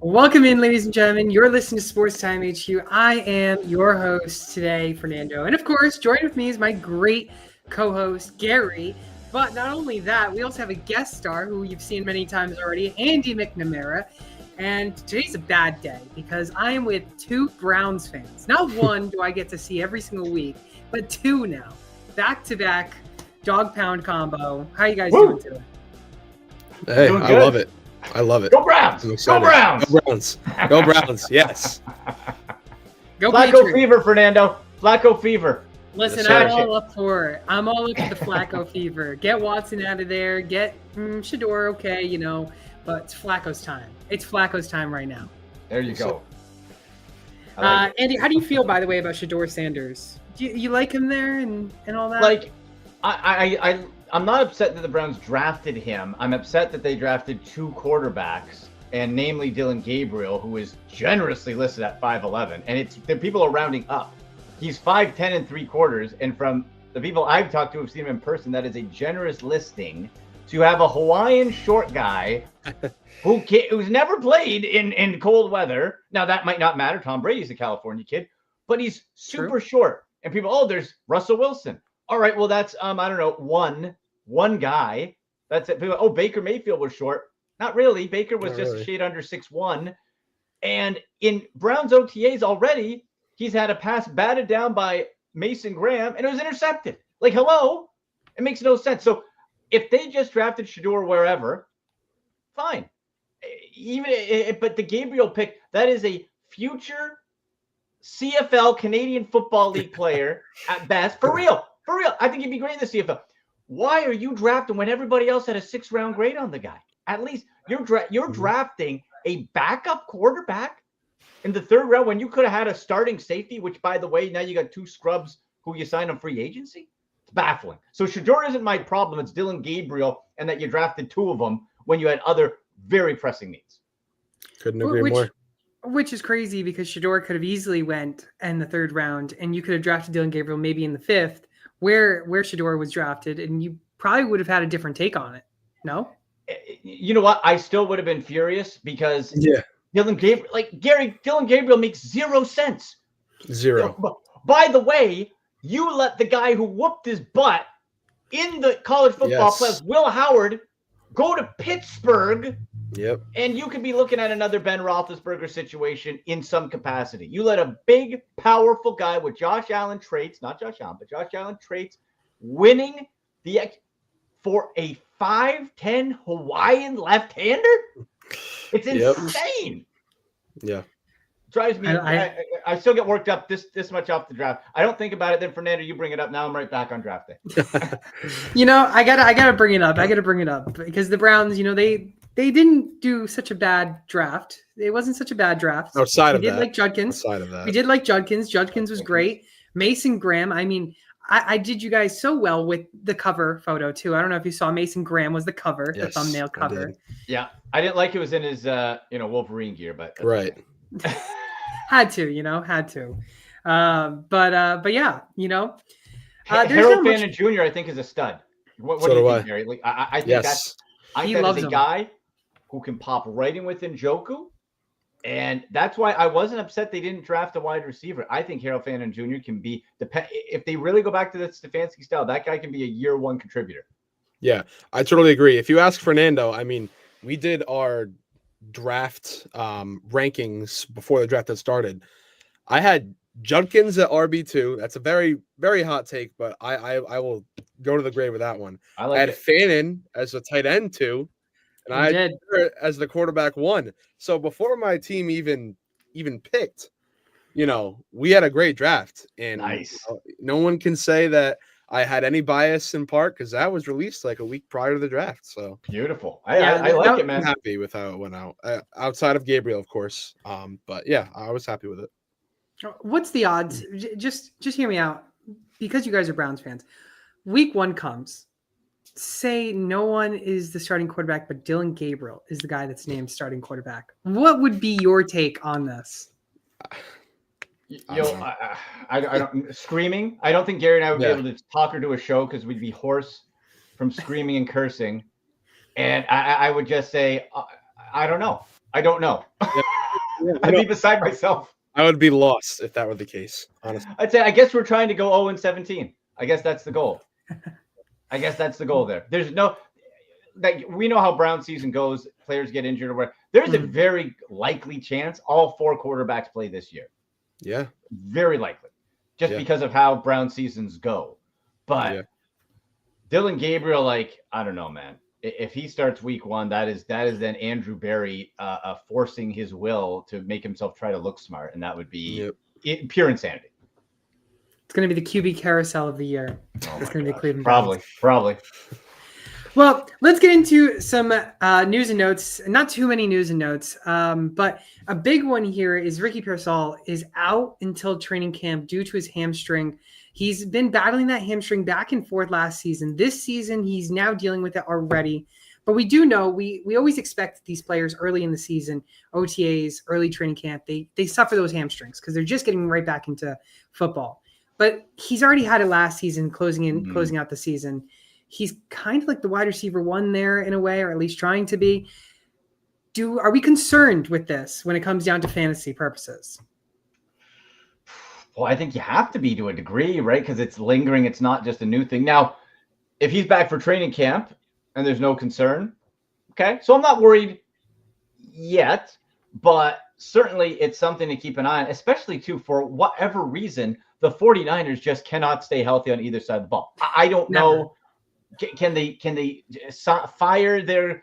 Welcome in, ladies and gentlemen. You're listening to Sports Time HQ. I am your host today, Fernando. And of course, joined with me is my great co-host, Gary. But not only that, we also have a guest star who you've seen many times already, Andy McNamara. And today's a bad day because I am with two Browns fans. Not one do I get to see every single week, but two now. Back-to-back dog pound combo. How you guys doing today? Hey, I love it. I love it. Go Browns! Go Browns! Go Browns! Go Browns! Yes. Go Flacco Patriots. fever, Fernando. Flacco fever. Listen, Yes, I'm sir. all up for it. I'm all up for the Flacco fever. Get Watson out of there. Get Shador, okay, but it's Flacco's time. It's Flacco's time right now. There you go. I like it. Andy, how do you feel, by the way, about Shador Sanders? Do you like him there and all that? Like, I'm not upset that the Browns drafted him. I'm upset that they drafted two quarterbacks, and namely Dylan Gabriel, who is generously listed at 5'11", and the people are rounding up. He's 5'10" and 3/4, and from the people I've talked to who've seen him in person, that is a generous listing to have a Hawaiian short guy who's never played in cold weather. Now, that might not matter. Tom Brady's a California kid, but he's super short. And people, there's Russell Wilson. All right, well, that's, I don't know, one guy. That's it. People, Baker Mayfield was short. Not really. Baker was just a shade under 6'1". And in Browns OTAs already, he's had a pass batted down by Mason Graham, and it was intercepted. Like, hello? It makes no sense. So if they just drafted Shador wherever, fine. But the Gabriel pick, that is a future CFL, Canadian Football League player at best. For real. I think he'd be great in the CFL. Why are you drafting when everybody else had a 6th-round grade on the guy? At least you're drafting a backup quarterback in the 3rd round when you could have had a starting safety, which, by the way, now you got two scrubs who you signed on free agency. It's baffling. So Shador isn't my problem. It's Dylan Gabriel, and that you drafted two of them when you had other very pressing needs. Couldn't agree more. Which is crazy because Shador could have easily went in the 3rd round, and you could have drafted Dylan Gabriel maybe in the 5th, where Shador was drafted, and you probably would have had a different take on it. No? You know what? I still would have been furious because Dylan Gabriel makes 0 sense. Zero. By the way, you let the guy who whooped his butt in the college football playoffs, Will Howard, go to Pittsburgh. Yep. And you could be looking at another Ben Roethlisberger situation in some capacity. You let a big, powerful guy with Josh Allen traits, not Josh Allen, but Josh Allen traits, winning for a 5'10" Hawaiian left-hander? It's insane. Yeah. Drives me. I still get worked up this much off the draft. I don't think about it. Then Fernando, you bring it up. Now I'm right back on draft day. I gotta bring it up. Because the Browns, they didn't do such a bad draft. It wasn't such a bad draft. Outside of that. We did like Judkins. We did like Judkins. Judkins was great. Mason Graham. I mean, I did you guys so well with the cover photo too. I don't know if you saw Mason Graham was the cover, the thumbnail cover. Yeah, I didn't like it was in his Wolverine gear, but right. had to. But yeah, Harold Fannin Jr. I think is a stud. What do you think, Gary? Like, I think that is a guy who can pop right in with Njoku. And that's why I wasn't upset they didn't draft a wide receiver. I think Harold Fannin Jr. can be, if they really go back to the Stefanski style, that guy can be a year 1 contributor. Yeah, I totally agree. If you ask Fernando, I mean, we did our draft rankings before the draft had started. I had Judkins at RB2. That's a very, very hot take, but I will go to the grave with that one. I had Fannin as a tight end 2. And I had her as the quarterback 1. So before my team even picked, we had a great draft. And nice. No one can say that I had any bias in part because that was released like a week prior to the draft. So beautiful. I like it, man. I'm happy with how it went out. Outside of Gabriel, of course. But yeah, I was happy with it. What's the odds? Just hear me out. Because you guys are Browns fans. Week 1 comes. Say no one is the starting quarterback, but Dylan Gabriel is the guy that's named starting quarterback. What would be your take on this? I don't screaming. I don't think Gary and I would be able to talk or do a show because we'd be hoarse from screaming and cursing. And I would just say, I don't know. I don't know. I'd be beside myself. I would be lost if that were the case, honestly. I'd say, I guess we're trying to go 0-17. I guess that's the goal. There. There's no, like, we know how Brown season goes. Players get injured or whatever. There's a very likely chance all 4 quarterbacks play this year. Yeah. Very likely. Just because of how Brown seasons go. But Dylan Gabriel, like, I don't know, man. If he starts week 1, that is then Andrew Berry forcing his will to make himself try to look smart, and that would be pure insanity. It's going to be the QB carousel of the year. It's going to be Cleveland. Probably. Well, let's get into some news and notes. Not too many news and notes, but a big one here is Ricky Pearsall is out until training camp due to his hamstring. He's been battling that hamstring back and forth last season. This season, he's now dealing with it already. But we do know, we always expect these players early in the season, OTAs, early training camp, they suffer those hamstrings because they're just getting right back into football. But he's already had it last season, closing out the season. He's kind of like the wide receiver 1 there in a way, or at least trying to be. Are we concerned with this when it comes down to fantasy purposes? Well, I think you have to be to a degree, right? Because it's lingering. It's not just a new thing. Now, if he's back for training camp and there's no concern, okay. So I'm not worried yet, but certainly it's something to keep an eye on, especially too, for whatever reason, the 49ers just cannot stay healthy on either side of the ball. I don't know. Can they fire their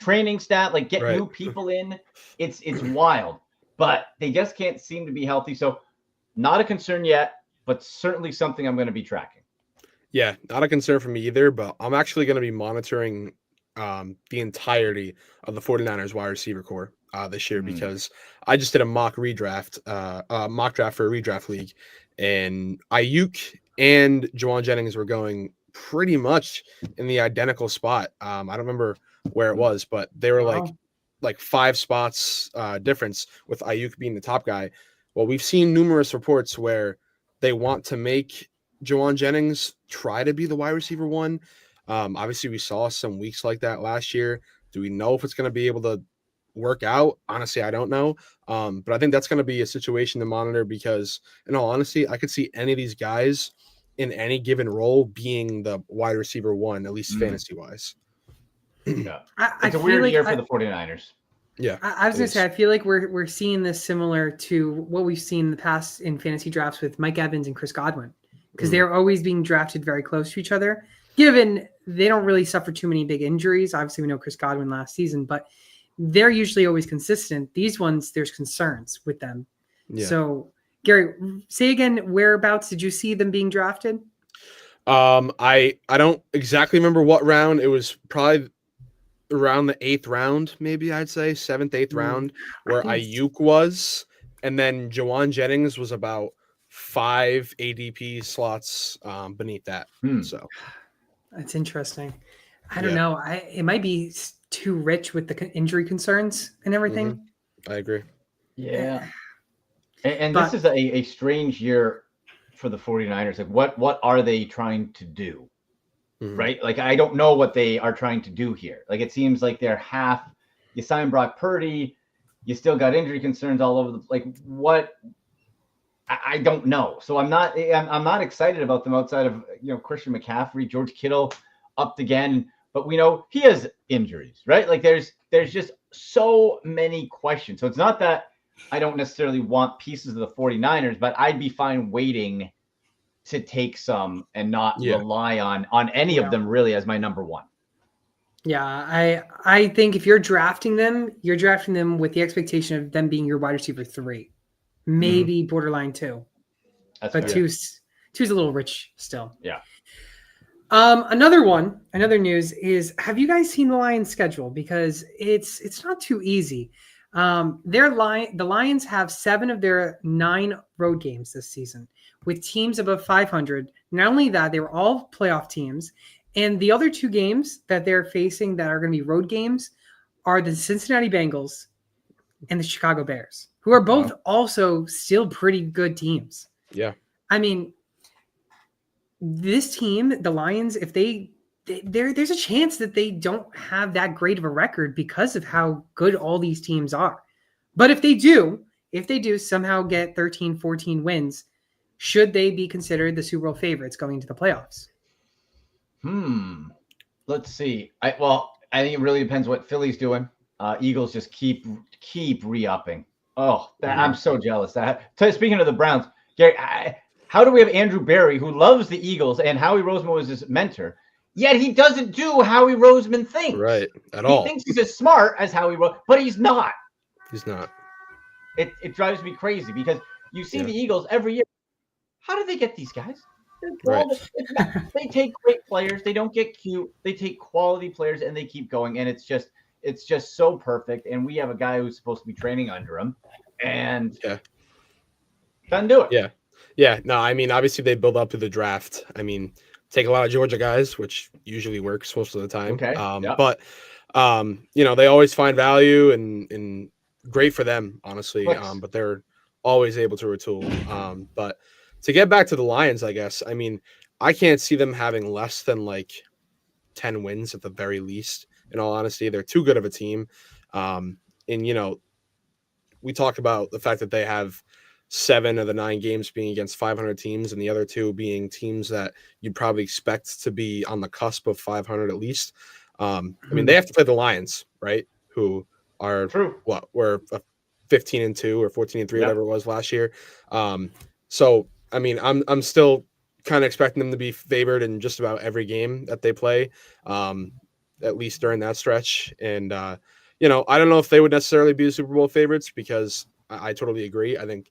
training staff, like get new people in? It's wild, but they just can't seem to be healthy. So not a concern yet, but certainly something I'm going to be tracking. Yeah, not a concern for me either, but I'm actually going to be monitoring the entirety of the 49ers wide receiver core this year because I just did a mock draft for a redraft league, and Ayuk and Juwan Jennings were going pretty much in the identical spot. I don't remember where it was, but they were like 5 spots difference with Ayuk being the top guy. Well, we've seen numerous reports where they want to make Juwan Jennings try to be the wide receiver 1. Obviously, we saw some weeks like that last year. Do we know if it's going to be able to work out? Honestly, I don't know. But I think that's going to be a situation to monitor because, in all honesty, I could see any of these guys in any given role being the wide receiver 1, at least fantasy-wise. Yeah. It's a weird year for the 49ers. Yeah, I was going to say, I feel like we're seeing this similar to what we've seen in the past in fantasy drafts with Mike Evans and Chris Godwin, because they're always being drafted very close to each other, given they don't really suffer too many big injuries. Obviously, we know Chris Godwin last season, but they're usually always consistent. These ones, there's concerns with them. Yeah. So, Gary, say again, whereabouts did you see them being drafted? I don't exactly remember what round. It was probably around the 8th round, maybe I'd say 7th, 8th round, where Ayuk was, and then Juwan Jennings was about 5 ADP slots beneath that. So that's interesting. I don't know. It might be too rich with the injury concerns and everything. I agree. Yeah. And this is a strange year for the 49ers. Like, what are they trying to do? Right? Like, I don't know what they are trying to do here. Like, it seems like they're half, you sign Brock Purdy, you still got injury concerns all over what? I don't know. So I'm not excited about them outside of, Christian McCaffrey, George Kittle upped again, but we know he has injuries, right? Like, there's just so many questions. So it's not that I don't necessarily want pieces of the 49ers, but I'd be fine waiting to take some and not rely on any of them really as my number 1. Yeah, I think if you're drafting them with the expectation of them being your wide receiver 3, maybe borderline 2. But fair. Two's a little rich still. Yeah. Another news is, have you guys seen the Lions schedule? Because it's not too easy. The Lions have 7 of their 9 road games this season with teams above 500. Not only that, they were all playoff teams. And the other 2 games that they're facing that are going to be road games are the Cincinnati Bengals and the Chicago Bears, who are both also still pretty good teams. Yeah. I mean, this team, the Lions, if there's a chance that they don't have that great of a record because of how good all these teams are. But if they do somehow get 13, 14 wins, should they be considered the Super Bowl favorites going to the playoffs? Let's see. I think it really depends what Philly's doing. Eagles just keep re-upping. Oh, I'm so jealous. Speaking of the Browns, Gary, how do we have Andrew Berry, who loves the Eagles, and Howie Roseman was his mentor, yet he doesn't do Howie Roseman thinks. Right, at all. He thinks he's as smart as Howie Roseman, but he's not. He's not. It drives me crazy because you see the Eagles every year. How do they get these guys? Right. They take great players. They don't get cute. They take quality players and they keep going. And it's just so perfect. And we have a guy who's supposed to be training under him, and doesn't do it. Yeah. Yeah. No, I mean, obviously they build up to the draft. I mean, take a lot of Georgia guys, which usually works most of the time. Okay. But they always find value and great for them, honestly. But they're always able to retool. But to get back to the Lions, I guess, I mean, I can't see them having less than like 10 wins at the very least. In all honesty, they're too good of a team. And, we talk about the fact that they have 7 of the 9 games being against 500 teams and the other 2 being teams that you'd probably expect to be on the cusp of 500 at least. I mean, they have to play the Lions, right? Who are were 15-2 or 14-3, whatever it was last year. So, I mean, I'm still kind of expecting them to be favored in just about every game that they play, at least during that stretch. And, I don't know if they would necessarily be the Super Bowl favorites because I totally agree. I think,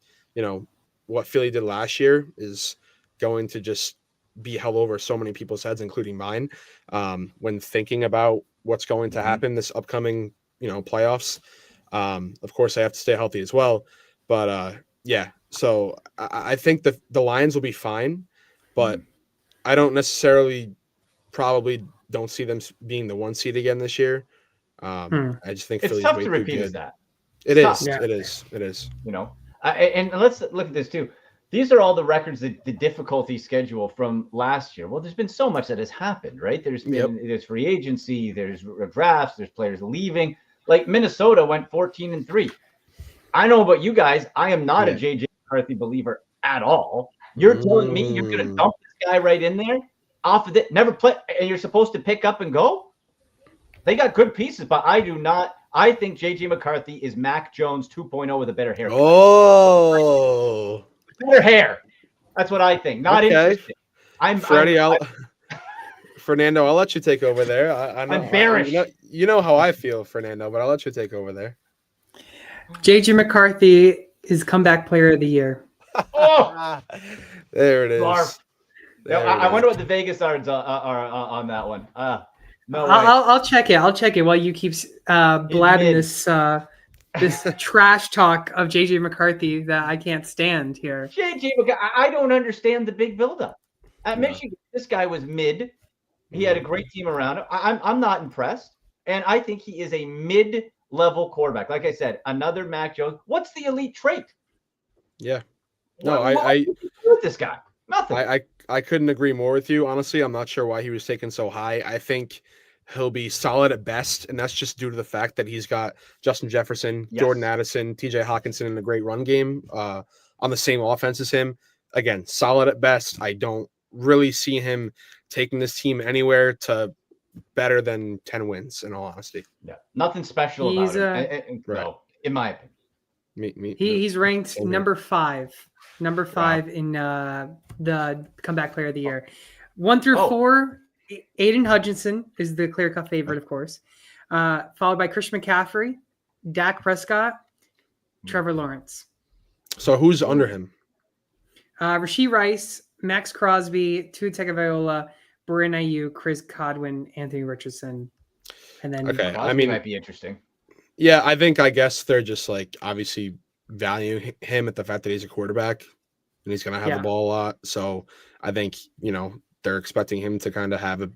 what Philly did last year is going to just be held over so many people's heads, including mine, when thinking about what's going to happen this upcoming, playoffs. Of course, they have to stay healthy as well. But, so I think the Lions will be fine, but I don't necessarily probably don't see them being the 1 seed again this year. I just think it's Philly's tough way to too repeat good. as that. It is. Yeah. It is. And let's look at this too. These are all the records, the difficulty schedule from last year. Well, there's been so much that has happened, right? There's free agency, there's drafts, there's players leaving. Like Minnesota went 14-3. I know about you guys. I am not a JJ McCarthy believer at all. You're telling me you're going to dump this guy right in there off of it, never play, and you're supposed to pick up and go? They got good pieces, but I do not. I think JJ McCarthy is Mac Jones 2.0 with a better haircut. Oh. Better hair. That's what I think. Not interesting. Fernando, I'll let you take over there. I know, I'm bearish. You know how I feel, Fernando, but I'll let you take over there. JJ McCarthy is comeback player of the year. Oh, there it is. I wonder what the Vegas odds are on that one. No way. I'll check it. I'll check it while you keep blabbing this trash talk of JJ McCarthy that I can't stand here. JJ McCarthy, I don't understand the big buildup. At Michigan, this guy was mid. He had a great team around him. I'm not impressed, and I think he is a mid-level quarterback. Like I said, another Mac Jones. What's the elite trait? Yeah. No, I with this guy. Nothing. I couldn't agree more with you. Honestly, I'm not sure why he was taken so high. I think he'll be solid at best, and that's just due to the fact that he's got Justin Jefferson, Jordan Addison, TJ Hawkinson in a great run game on the same offense as him. Again, solid at best. I don't really see him taking this team anywhere to better than 10 wins, in all honesity. Yeah, nothing special about him. No, in my opinion. He's ranked number 5 in the comeback player of the year. 1 through 4, Aiden Hutchinson is the clear-cut favorite, of course, followed by Christian McCaffrey, Dak Prescott, Trevor Lawrence. So who's under him? Rashee Rice, Max Crosby, Tua Tagovailoa, Brandon Ayuk, Chris Godwin, Anthony Richardson, and then Crosby might be interesting. Yeah, I guess they're just like obviously valuing him at the fact that he's a quarterback and he's going to have the ball a lot. So I think, they're expecting him to kind of have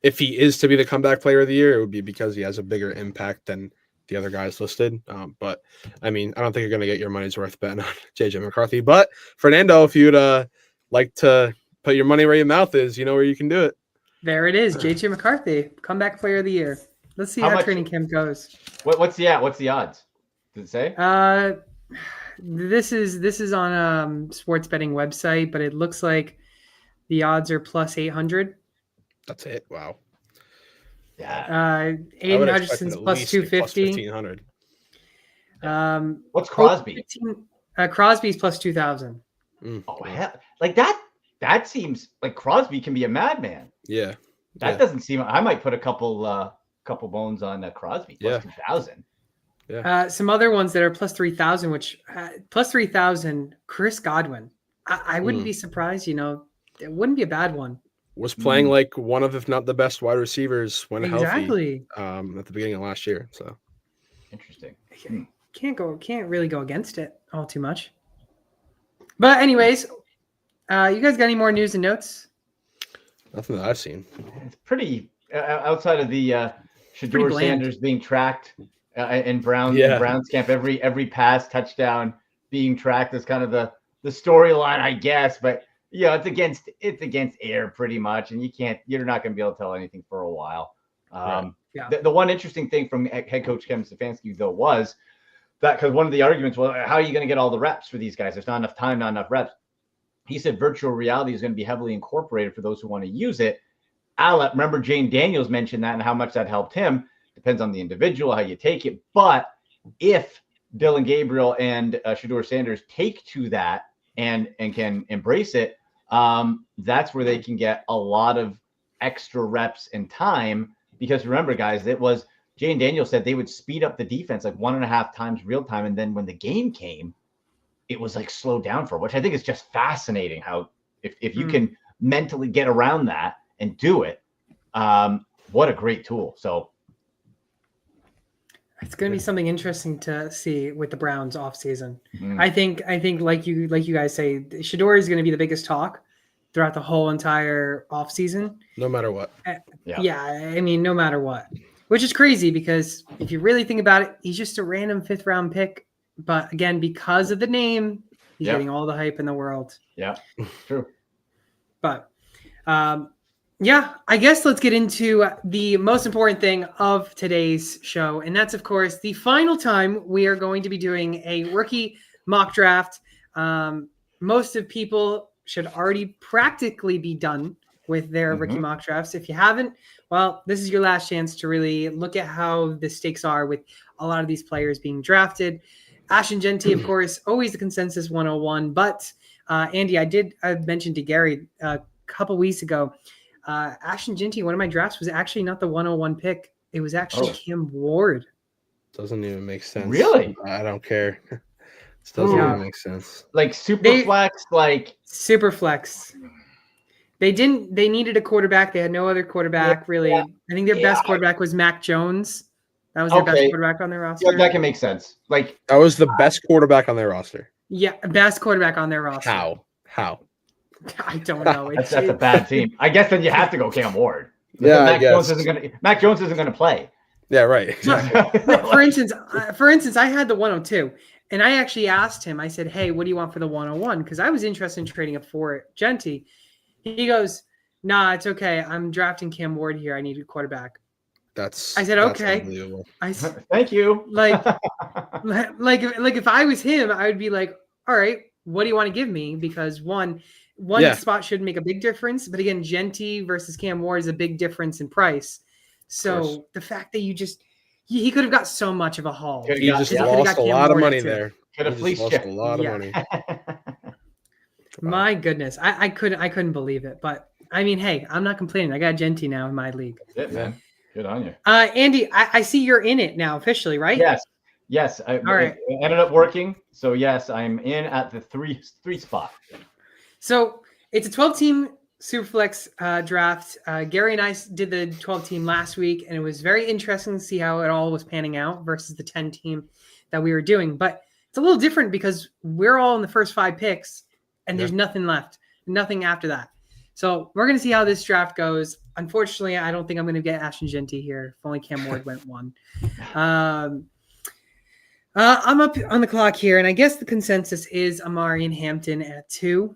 if he is to be the comeback player of the year, it would be because he has a bigger impact than the other guys listed. But I mean, I don't think you're going to get your money's worth betting on JJ McCarthy. But Fernando, if you'd like to put your money where your mouth is, you know where you can do it. There it is. JJ McCarthy, comeback player of the year. Let's see how training camp goes. What's the odds? Does it say? This is on a sports betting website, but it looks like the odds are plus 800. That's it. Wow. Yeah. I would Aiden expect Hutchinson's at plus least a plus 250. 1,500. What's Crosby? Crosby's plus 2,000. Oh hell, like that seems like Crosby can be a madman. Yeah. That doesn't seem. I might put a couple bones on Crosby plus 2,000. Yeah. Some other ones that are plus 3,000, which plus 3,000. Chris Godwin. I wouldn't be surprised. It wouldn't be a bad one. Was playing like one of, if not the best wide receivers when Exactly. healthy at the beginning of last year. So interesting. Can't really go against it all too much. But anyways, you guys got any more news and notes? nothing that I've seen. It's pretty outside of the Shedeur Sanders being tracked in Browns camp. Every pass touchdown being tracked is kind of the storyline, I guess. But it's against air pretty much, and you're not going to be able to tell anything for a while. The one interesting thing from head coach Kevin Stefanski though was that, because one of the arguments was, how are you going to get all the reps for these guys? There's not enough time, not enough reps. He said virtual reality is going to be heavily incorporated for those who want to use it. Remember Jane Daniels mentioned that and how much that helped him. Depends on the individual, how you take it. But if Dylan Gabriel and Shedeur Sanders take to that and can embrace it, that's where they can get a lot of extra reps and time. Because remember, guys, it was Jane Daniels said they would speed up the defense like 1.5 times real time. And then when the game came, it was like slowed down for, which I think is just fascinating how if you can mentally get around that and do it, what a great tool. So it's going to be something interesting to see with the Browns offseason. I think like you guys say, Shedeur is going to be the biggest talk throughout the whole entire offseason. No matter what. Yeah, I mean, no matter what. Which is crazy because if you really think about it, he's just a random 5th round pick. But again, because of the name, he's getting all the hype in the world. Yeah, true. But I guess let's get into the most important thing of today's show. And that's, of course, the final time we are going to be doing a rookie mock draft. Most of people should already practically be done with their rookie mock drafts. If you haven't, well, this is your last chance to really look at how the stakes are with a lot of these players being drafted. Ashton Genty, of course, always the consensus 101. But Andy, I mentioned to Gary a couple weeks ago, Ashton Genty, one of my drafts was actually not the 101 pick. It was actually Cam Ward. Doesn't even make sense. Really? I don't care. This doesn't even make sense. Like Superflex, Superflex. They needed a quarterback. They had no other quarterback, really. I think their best quarterback was Mac Jones. That was their best quarterback on their roster. Yeah, that can make sense. Like that was the best quarterback on their roster. Yeah, best quarterback on their roster. How? I don't know. That's a bad team. I guess then you have to go Cam Ward. Yeah, Mac Jones isn't gonna play. Yeah, right. For instance, I had the 102, and I actually asked him. I said, "Hey, what do you want for the 101?" Because I was interested in trading up for Genty. He goes, "Nah, it's okay. I'm drafting Cam Ward here. I need a quarterback." I said, "Okay." I said, "Thank you." Like if I was him, I would be like, "All right, what do you want to give me?" Because one spot should make a big difference, but again, Genty versus Cam Ward is a big difference in price. So the fact that he could have got so much of a haul. He just lost a lot of money there. Could have fleeced lost a lot of money. My goodness, I couldn't believe it. But I mean, hey, I'm not complaining. I got Genty now in my league. That's it, man. Good on you. Andy, I see you're in it now officially, right? Yes. All right. It ended up working. So yes, I'm in at the three spot. So it's a 12-team Superflex draft. Gary and I did the 12-team last week, and it was very interesting to see how it all was panning out versus the 10-team that we were doing. But it's a little different because we're all in the first 5 picks, and there's nothing left, nothing after that. So we're going to see how this draft goes. Unfortunately, I don't think I'm going to get Ashton Genty here. If only Cam Ward went 1. I'm up on the clock here, and I guess the consensus is Amari and Hampton at 2.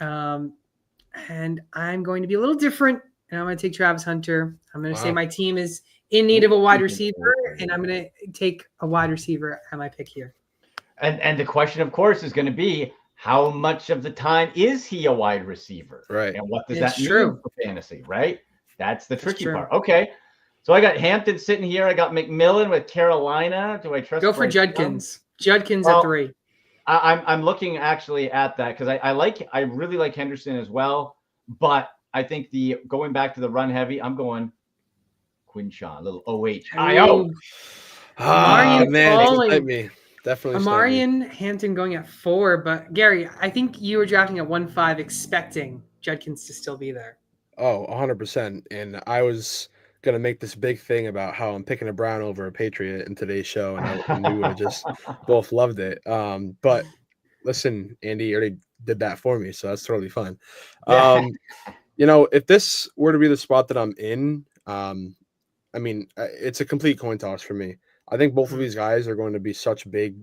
And I'm going to be a little different, and I'm going to take Travis Hunter. I'm going to say my team is in need of a wide receiver, and I'm going to take a wide receiver at my pick here. And the question, of course, is going to be how much of the time is he a wide receiver? Right. And what does It's that mean true. for fantasy, right? That's the tricky true. part. Okay. So I got Hampton sitting here. I got McMillan with Carolina. Do I trust Go for Bryce Judkins. Judkins Well, at 3. I'm looking actually at that because I really like Henderson as well. But I think going back to the run heavy, I'm going Quinshawn, a little OHIO. Amarian Man, falling. excite me. Definitely excite me. Amarian Hampton going at 4, but Gary, I think you were drafting at 1-5 expecting Judkins to still be there. Oh, 100%. And I was going to make this big thing about how I'm picking a Brown over a Patriot in today's show, and we would have just both loved it. But listen, Andy already did that for me, so that's totally fine. If this were to be the spot that I'm in, I mean, it's a complete coin toss for me. I think both of these guys are going to be such big,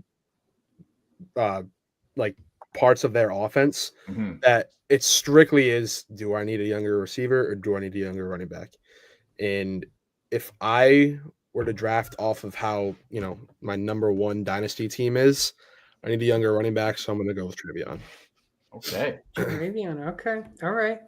parts of their offense that it strictly is, do I need a younger receiver or do I need a younger running back? And if I were to draft off of how, my number 1 dynasty team is, I need a younger running back, so I'm going to go with Trevion. Okay. Trevion, okay. All right.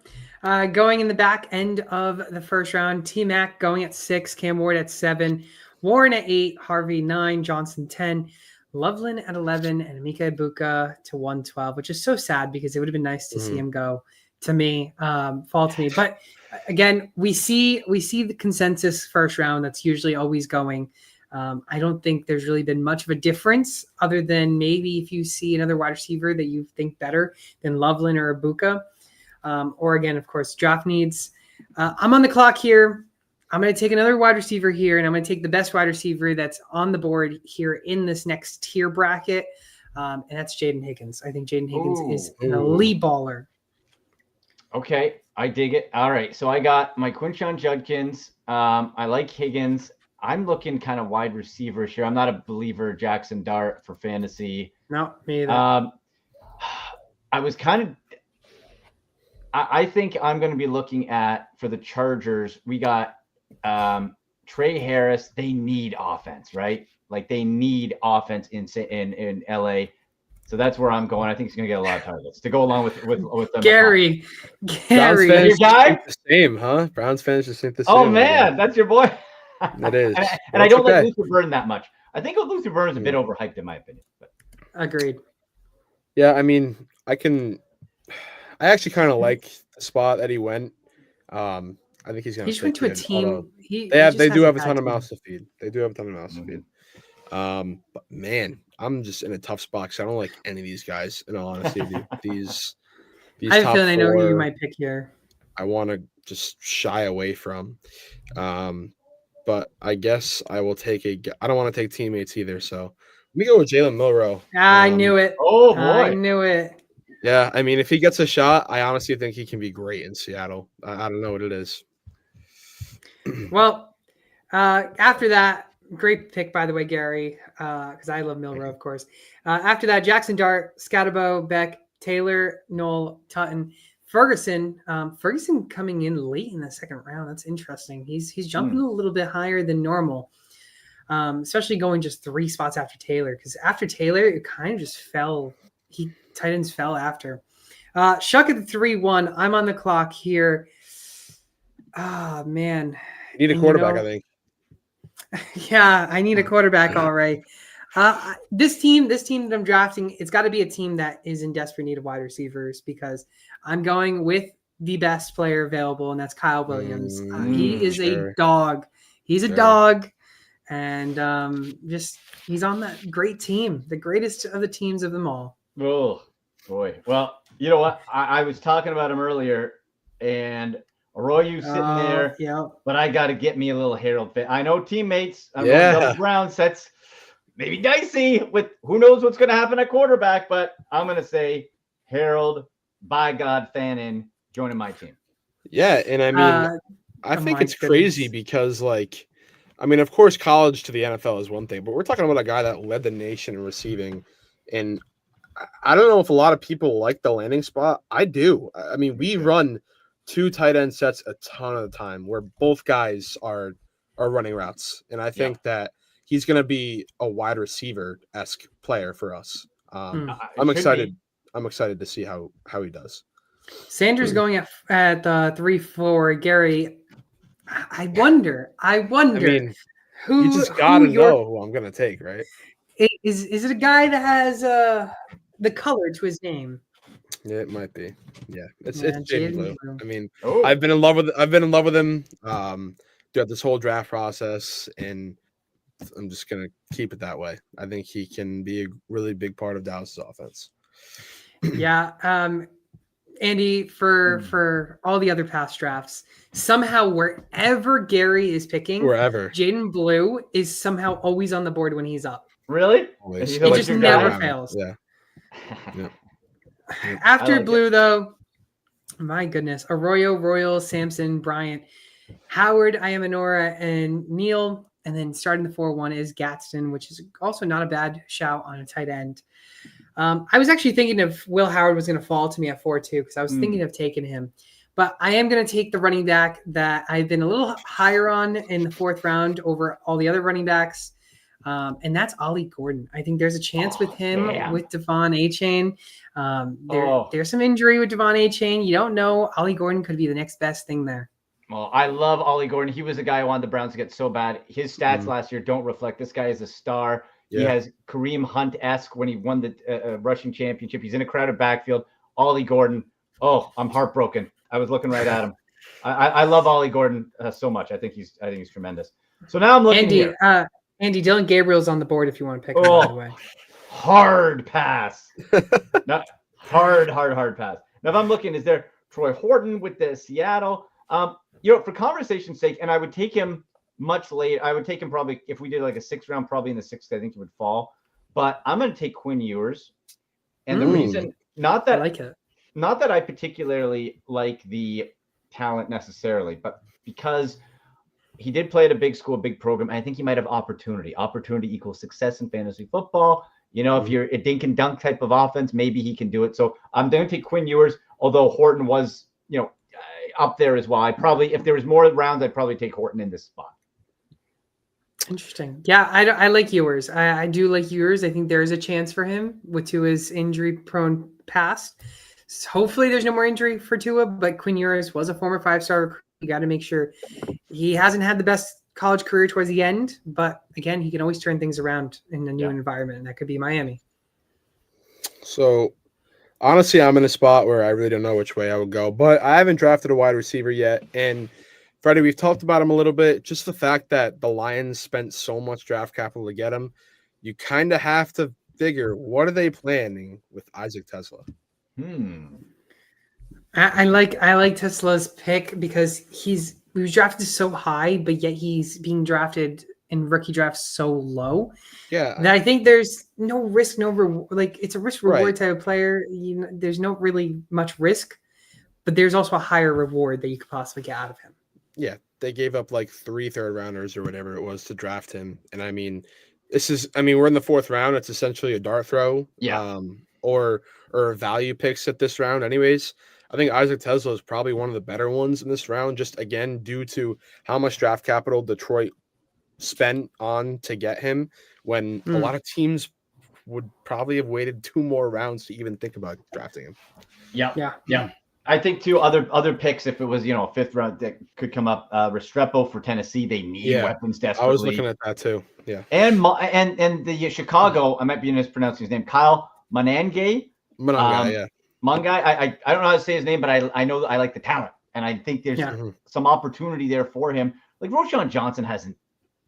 Going in the back end of the first round, T-Mac going at 6, Cam Ward at 7, Warren at 8, Harvey 9, Johnson 10, Loveland at 11, and Emeka Ibuka to 112, which is so sad because it would have been nice to see him fall to me. But again, we see the consensus first round that's usually always going. I don't think there's really been much of a difference other than maybe if you see another wide receiver that you think better than Loveland or Ibuka. Or again, of course, draft needs. I'm on the clock here. I'm going to take another wide receiver here, and I'm going to take the best wide receiver that's on the board here in this next tier bracket, and that's Jaden Higgins. I think Jaden Higgins is an elite baller. Okay, I dig it. All right, so I got my Quinshawn Judkins. I like Higgins. I'm looking kind of wide receivers here. I'm not a believer of Jackson Dart for fantasy. No, me either. I think I'm going to be looking at, for the Chargers, we got Trey Harris. They need offense, right? Like they need offense in LA. So that's where I'm going. I think he's going to get a lot of targets to go along with them. Gary, Browns fans your guy? the same, huh? Browns fans just think the same. Oh man, that's your boy. It is. and I don't like Luther Burden that much. I think Luther Burden is a bit overhyped in my opinion. But. Agreed. Yeah, I mean, I actually kind of like the spot that he went. I think he's going to. He just went to a team. They do have a ton of mouths to feed. But man, I'm just in a tough spot because I don't like any of these guys. In all honesty, these I have a feeling I know who you might pick here. I want to just shy away from. But I guess I will take I don't want to take teammates either. So let me go with Jalen Milroe. I knew it. Oh boy, I knew it. Yeah, I mean, if he gets a shot, I honestly think he can be great in Seattle. I don't know what it is. Well, after that, great pick, by the way, Gary, because I love Milroe, of course. After that, Jackson Dart, Scatterbo, Beck, Taylor, Knoll, Tutton, Ferguson. Ferguson coming in late in the second round. That's interesting. He's jumping a little bit higher than normal, especially going just 3 spots after Taylor, because after Taylor, it kind of just fell. Tight ends fell after. Shuck at the 3-1. I'm on the clock here. Ah, man. You need a quarterback, I think. Yeah, I need a quarterback, all right. This team that I'm drafting, it's got to be a team that is in desperate need of wide receivers because I'm going with the best player available, and that's Kyle Williams. He is a dog. He's a dog, and he's on that great team, the greatest of the teams of them all. Oh, boy. Well, you know what? I was talking about him earlier, and Arroyo sitting there, but I got to get me a little Harold fit. I know teammates. I'm going double Browns. That's maybe dicey with who knows what's going to happen at quarterback, but I'm going to say Harold, by God, Fannin joining my team. Yeah, and I mean, I think it's crazy because, of course, college to the NFL is one thing, but we're talking about a guy that led the nation in receiving, and I don't know if a lot of people like the landing spot. I do. I mean, we run 2 tight end sets a ton of the time where both guys are are running routes, and I think that he's going to be a wide receiver-esque player for us. I'm excited. I'm excited to see how he does. Sanders going at 3-4. Gary, I wonder. I mean, who you just gotta know who I'm gonna take, right? Is it a guy that has the color to his name? Yeah, it might be. Yeah, it's Jaden Blue. Blue. I mean, I've been in love with him throughout this whole draft process, and I'm just gonna keep it that way. I think he can be a really big part of Dallas' offense. Yeah, Andy, for all the other past drafts, somehow wherever Gary is picking, Jaden Blue is somehow always on the board when he's up. Really? It just never fails. Yeah. After Blue, though, my goodness, Arroyo, Royal, Sampson, Bryant, Howard, Ayamanora, and Neal. And then starting the 4-1 is Gadsden, which is also not a bad shout on a tight end. I was actually thinking of Will Howard was going to fall to me at 4-2 because I was thinking of taking him. But I am going to take the running back that I've been a little higher on in the 4th round over all the other running backs. And that's Ollie Gordon. I think there's a chance with him, with Devon Achane. There's some injury with Devon Achane. You don't know. Ollie Gordon could be the next best thing there. Well, I love Ollie Gordon. He was a guy I wanted the Browns to get so bad. His stats last year don't reflect. This guy is a star. Yeah. He has Kareem Hunt-esque when he won the rushing championship. He's in a crowded backfield. Ollie Gordon. Oh, I'm heartbroken. I was looking right at him. I love Ollie Gordon so much. I think he's tremendous. So now I'm looking here. Andy, Dylan Gabriel's on the board if you want to pick him, by the way. Hard pass. Not hard pass. Now, if I'm looking, is there Troy Horton with the Seattle? For conversation's sake, and I would take him much later. I would take him probably if we did like a 6th round, probably in the 6th. I think he would fall. But I'm going to take Quinn Ewers, and the reason not that I particularly like the talent necessarily, but because he did play at a big school, big program. And I think he might have opportunity. Opportunity equals success in fantasy football. If you're a dink and dunk type of offense, maybe he can do it. So I'm going to take Quinn Ewers, although Horton was, up there as well. If there was more rounds, I'd probably take Horton in this spot. Interesting. Yeah, I like Ewers. I do like Ewers. I think there is a chance for him with Tua's injury-prone past. So hopefully there's no more injury for Tua, but Quinn Ewers was a former 5-star recruit. You got to make sure he hasn't had the best college career towards the end, but again, he can always turn things around in a new environment, and that could be Miami. So, honestly, I'm in a spot where I really don't know which way I would go, but I haven't drafted a wide receiver yet. And Freddie, we've talked about him a little bit. Just the fact that the Lions spent so much draft capital to get him, you kind of have to figure, what are they planning with Isaac Tesla? I like Tesla's pick because he was drafted so high, but yet he's being drafted in rookie drafts so low. Yeah, that I think there's no risk, no reward. Like it's a risk reward type of player. There's no really much risk, but there's also a higher reward that you could possibly get out of him. Yeah, they gave up like 3 third-rounders or whatever it was to draft him, and I mean, we're in the 4th round. It's essentially a dart throw, or value picks at this round, anyways. I think Isaac Tesla is probably one of the better ones in this round, just again due to how much draft capital Detroit spent on to get him, when a lot of teams would probably have waited 2 more rounds to even think about drafting him. Yeah. I think too other picks, if it was 5th round that could come up. Restrepo for Tennessee, they need weapons desperately. I was looking at that too. Yeah, and the Chicago, I might be mispronouncing his name, Kyle Monangai. Yeah. Mungai, I don't know how to say his name, but I know I like the talent, and I think there's some opportunity there for him. Like Roschon Johnson hasn't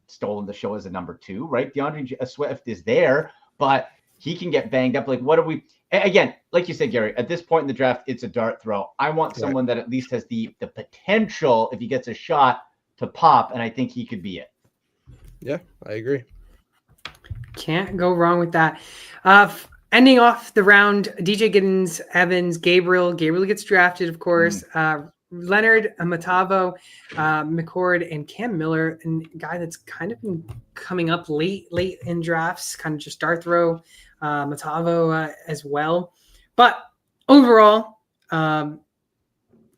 stolen the show as a number 2, right? DeAndre Swift is there, but he can get banged up. Like, what are we? Again, like you said, Gary, at this point in the draft, it's a dart throw. I want someone that at least has the potential, if he gets a shot, to pop, and I think he could be it. Yeah, I agree. Can't go wrong with that. Ending off the round, DJ Giddens, Evans, Gabriel. Gabriel gets drafted, of course. Leonard, Matavo, McCord, and Cam Miller, and a guy that's kind of been coming up late in drafts, kind of just dart throw. Matavo as well. But overall,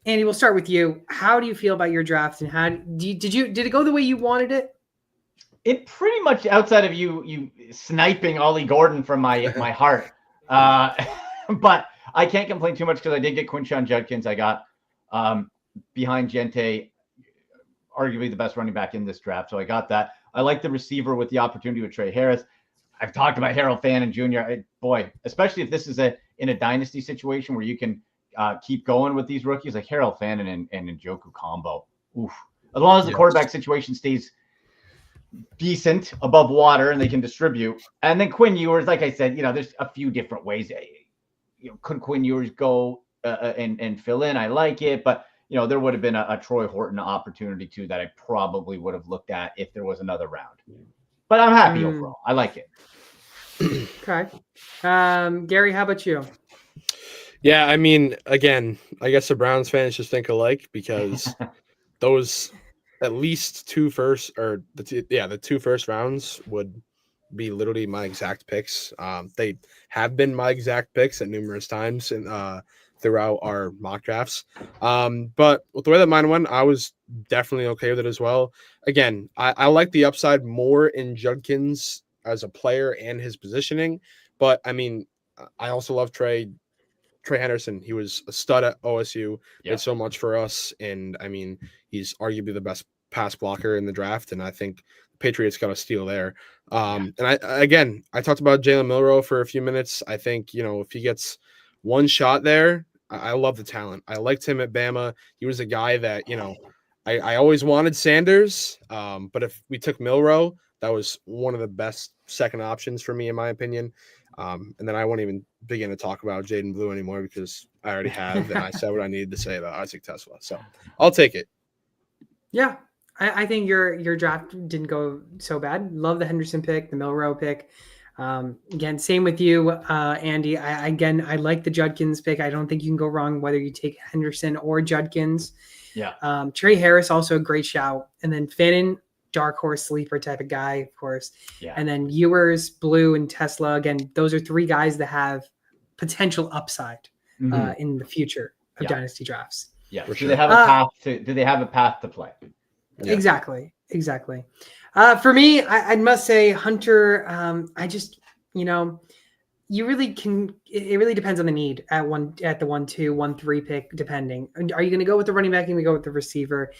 Andy, we'll start with you. How do you feel about your draft, and how did it go the way you wanted it? It pretty much, outside of you sniping Ollie Gordon from my heart, but I can't complain too much because I did get Quinshon Judkins. I got behind Gente, arguably the best running back in this draft, so I got that. I like the receiver with the opportunity with Trey Harris. I've talked about Harold Fannin Jr. Boy, especially if this is in a dynasty situation where you can keep going with these rookies, like Harold Fannin and Njoku combo. Oof. As long as the quarterback situation stays decent above water and they can distribute. And then Quinn Ewers, like I said, there's a few different ways. Could Quinn Ewers go and fill in? I like it, but there would have been a Troy Horton opportunity too that I probably would have looked at if there was another round. But I'm happy overall. I like it. Okay. Gary, how about you? Yeah, I mean, again, I guess the Browns fans just think alike because those at least the two first rounds would be literally my exact picks. They have been my exact picks at numerous times throughout our mock drafts. But with the way that mine went, I was definitely okay with it as well. Again, I like the upside more in Judkins as a player and his positioning. But I mean, I also love Trey Henderson. He was a stud at OSU. Did so much for us. And I mean, he's arguably the best pass blocker in the draft. And I think the Patriots got a steal there. And I talked about Jalen Milroe for a few minutes. I think, if he gets one shot there, I love the talent. I liked him at Bama. He was a guy that, I always wanted Sanders. But if we took Milroe, that was one of the best second options for me, in my opinion. And then I won't even begin to talk about Jaden Blue anymore because I already have, and I said what I needed to say about Isaac Tesla. So I'll take it. Yeah, I think your draft didn't go so bad. Love the Henderson pick, the Milroe pick. Again, same with you, Andy. I like the Judkins pick. I don't think you can go wrong whether you take Henderson or Judkins. Yeah. Trey Harris, also a great shout. And then Fannin, dark horse sleeper type of guy, of course. Yeah. And then Ewers, Blue, and Tesla. Again, those are three guys that have potential upside in the future of dynasty drafts. Yeah. For sure. Do they have a path to play? Yeah. Exactly. For me, I must say Hunter, you really can, it really depends on the need at the 1-2, 1-3 pick, depending. Are you going to go with the running back? Are you going to go with the receiver?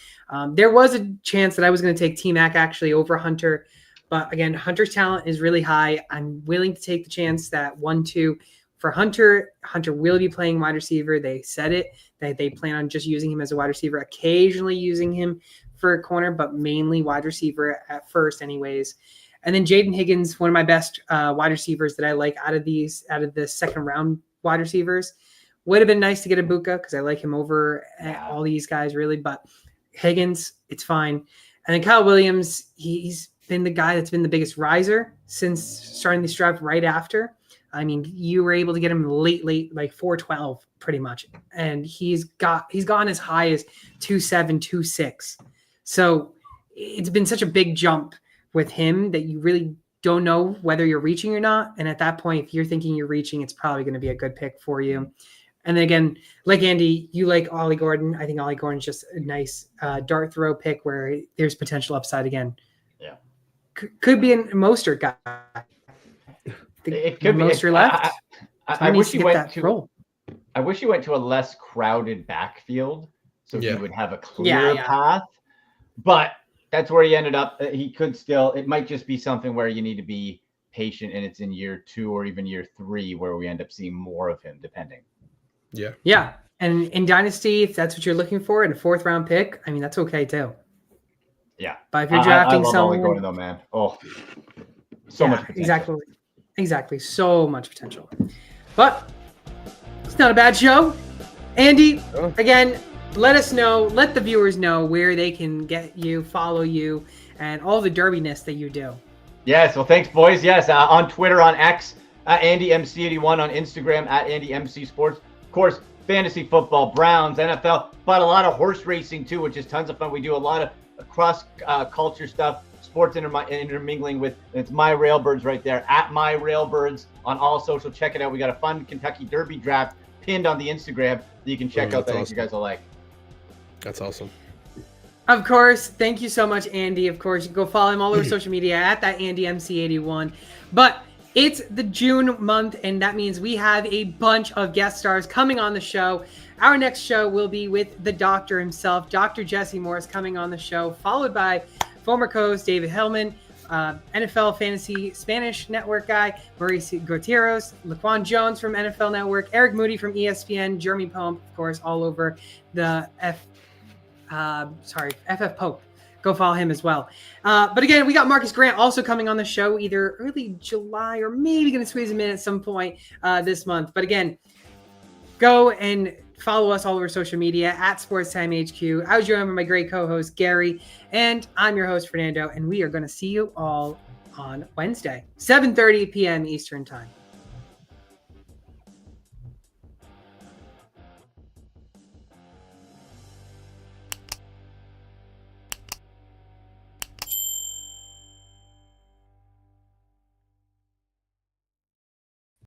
There was a chance that I was going to take T-Mac actually over Hunter. But again, Hunter's talent is really high. I'm willing to take the chance that 1-2 for Hunter. Hunter will be playing wide receiver. They said it, that they plan on just using him as a wide receiver, occasionally using him for a corner, but mainly wide receiver at first anyways. And then Jaden Higgins, one of my best wide receivers that I like out of the second round wide receivers. Would have been nice to get Ibuka because I like him over all these guys really, but Higgins, it's fine. And then Kyle Williams, he's been the guy that's been the biggest riser since starting this draft right after. I mean, you were able to get him late, like 412 pretty much. And he's gone as high as 2.7, 2.6. So it's been such a big jump with him that you really don't know whether you're reaching or not. And at that point, if you're thinking you're reaching, it's probably going to be a good pick for you. And then again, like Andy, you like Ollie Gordon. I think Ollie Gordon's just a nice dart throw pick where there's potential upside again. Yeah. Could be a Mostert guy. It could be. Mostert left. I wish you went to I wish you went to a less crowded backfield so he would have a clear path. But that's where he ended up. He could still, it might just be something where you need to be patient and it's in year 2 or even year 3 where we end up seeing more of him, depending. Yeah. Yeah. And in Dynasty, if that's what you're looking for in a 4th round pick, I mean, that's okay too. Yeah. But if you're drafting someone. Going though, man. Oh, so much potential. Exactly. So much potential. But it's not a bad show. Andy, again, let us know, let the viewers know where they can get you, follow you, and all the derbiness that you do. Yes, well, thanks, boys. Yes, on Twitter, on X, at AndyMC81, on Instagram, at AndyMCSports. Of course, fantasy football, Browns, NFL, but a lot of horse racing, too, which is tons of fun. We do a lot of cross-culture stuff, sports intermingling with, it's My Railbirds right there, at My Railbirds on all social. Check it out. We got a fun Kentucky Derby draft pinned on the Instagram that you can check out that I think you guys will like. That's awesome. Of course, thank you so much, Andy. Of course, you can go follow him all over social media at that AndyMC81. But it's the June month, and that means we have a bunch of guest stars coming on the show. Our next show will be with the doctor himself, Dr. Jesse Morris, coming on the show, followed by former co-host David Hillman, NFL Fantasy Spanish Network guy, Mauricio Gutierrez, Laquan Jones from NFL Network, Eric Moody from ESPN, Jeremy Pope, of course, all over the FF Pope. Go follow him as well. But again, we got Marcus Grant also coming on the show either early July or maybe going to squeeze him in at some point this month. But again, go and follow us all over social media at SportsTime HQ. I was joined by my great co-host, Gary, and I'm your host, Fernando, and we are going to see you all on Wednesday, 7:30 p.m. Eastern Time.